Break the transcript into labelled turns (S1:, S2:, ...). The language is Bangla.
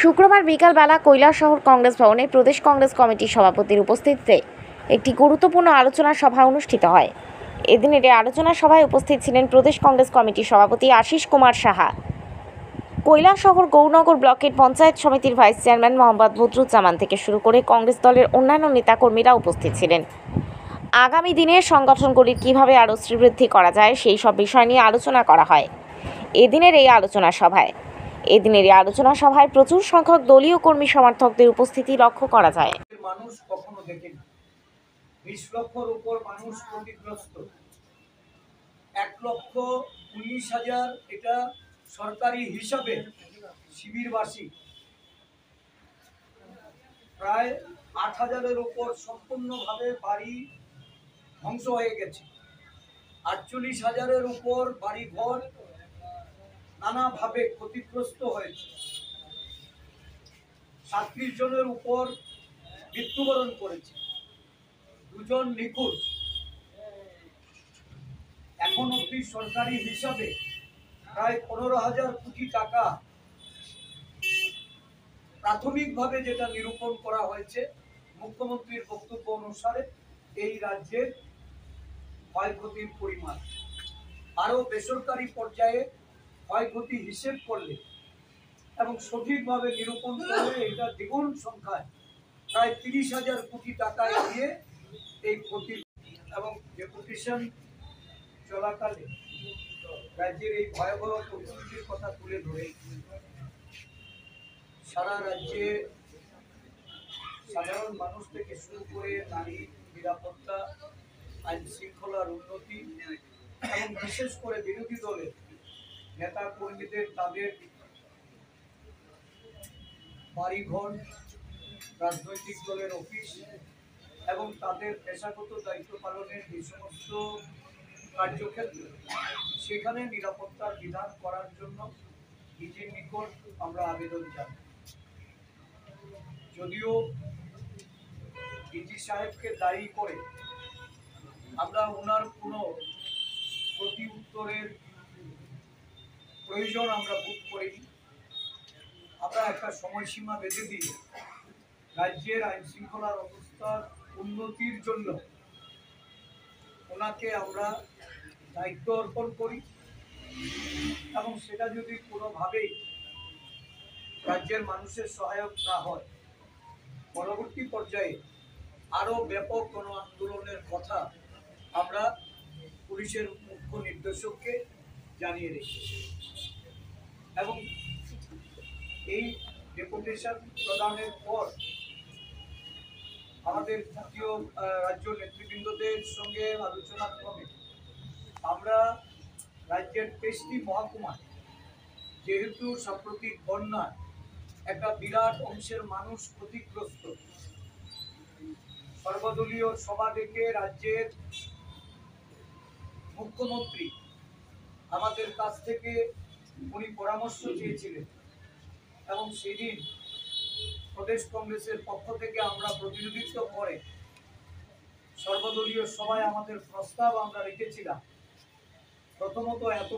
S1: শুক্রবার বিকালবেলা কৈলাসহর কংগ্রেস ভবনে প্রদেশ কংগ্রেস কমিটির সভাপতির উপস্থিতিতে একটি গুরুত্বপূর্ণ আলোচনা সভা অনুষ্ঠিত হয়। এদিনের এই আলোচনা সভায় উপস্থিত ছিলেন প্রদেশ কংগ্রেস কমিটির সভাপতি আশিস কুমার সাহা, কৈলাসহর গৌরনগর ব্লকের পঞ্চায়েত সমিতির ভাইস চেয়ারম্যান মোহাম্মদ বদরুজ্জামান থেকে শুরু করে কংগ্রেস দলের অন্যান্য নেতাকর্মীরা উপস্থিত ছিলেন। আগামী দিনে সংগঠনগুলির কীভাবে আরও শ্রীবৃদ্ধি করা যায় সেই সব বিষয় নিয়ে আলোচনা করা হয় এদিনের এই আলোচনা সভায়। এদিনের এই আলোচনা সভায় প্রচুর সংখ্যক দলীয় কর্মী সমর্থকদের উপস্থিতি লক্ষ্য করা যায়।
S2: মানুষ কখনো দেখেনি, 20 লক্ষর উপর মানুষ ক্ষতিগ্রস্ত, 1,19,000 এটা সরকারি হিসাবে শিবিরবাসী, প্রায় 8,000-এর উপর সম্পূর্ণভাবে বাড়ি ধ্বংস হয়ে গেছে, 48,000-এর উপর বাড়ি ঘর নানাভাবে ক্ষতিগ্রস্ত হয়েছে, 37 জনের উপর মৃত্যুবরণ করেছে, 2 জন নিখোঁজ। এখন অবধি সরকারি হিসাবে প্রায় 15,000 কোটি টাকা প্রাথমিকভাবে যেটা নিরূপণ করা হয়েছে মুখ্যমন্ত্রীর বক্তব্য অনুসারে এই রাজ্যের ক্ষয়ক্ষতির পরিমাণ। আরও বেসরকারি পর্যায়ে ক্ষয়ক্ষতি হিসেব করলে এবং সঠিকভাবে নিরূপণ করলে এটা দ্বিগুণ সংখ্যায় প্রায় 30,000 কোটি টাকা দিয়ে এই ক্ষতি এবং ডেপুটেশন চলাকালে রাজ্যের এই ভয়াবহ পরিস্থিতির কথা তুলে ধরে সারা রাজ্যে সাধারণ মানুষ থেকে শুরু করে নারী নিরাপত্তা, আইন শৃঙ্খলার উন্নতি এবং বিশেষ করে বিরোধী দলের নেতা কর্মীদের তাদের বাড়িঘর, রাজনৈতিক দলের অফিস এবং তাদের পেশাগত দায়িত্ব পালনের যে সমস্ত কার্যক্ষেত্র সেখানে নিরাপত্তার বিধান করার জন্য ডিজির নিকট আমরা আবেদন জানাই। যদিও ডিজি সাহেবকে দায়ী করে আমরা ওনার কোনো প্রতি উত্তরের প্রয়োজন আমরা বোধ করিনি, আমরা একটা সময়সীমা বেঁধে দিয়ে রাজ্যের আইন শৃঙ্খলার অবস্থার উন্নতির জন্য ওনাকে আমরা দায়িত্ব অর্পণ করি এবং সেটা যদি কোনোভাবেই রাজ্যের মানুষের সহায়ক না হয় পরবর্তী পর্যায়ে আরও ব্যাপক কোনো আন্দোলনের কথা আমরা পুলিশের মুখ্য নির্দেশককে জানিয়ে রেখেছি এবং এই ডেপুটেশন প্রদানের পর আমাদের জাতীয় রাজ্য নেতৃবৃন্দদের সঙ্গে আলোচনার ক্রমে আমরা রাজ্যের 23টি মহকুমায় যেহেতু সাম্প্রতিক বন্যায় একটা বিরাট অংশের মানুষ ক্ষতিগ্রস্ত, সর্বদলীয় সভা ডেকে রাজ্যের মুখ্যমন্ত্রী আমাদের কাছ থেকে উনি পরামর্শ চেয়েছিলেন এবং সেদিন প্রদেশ কংগ্রেসের পক্ষ থেকে আমরা প্রতিনিধিত্ব করে সর্বদলীয় সভায় আমাদের প্রস্তাব আমরা রেখেছিলাম। প্রথমত এত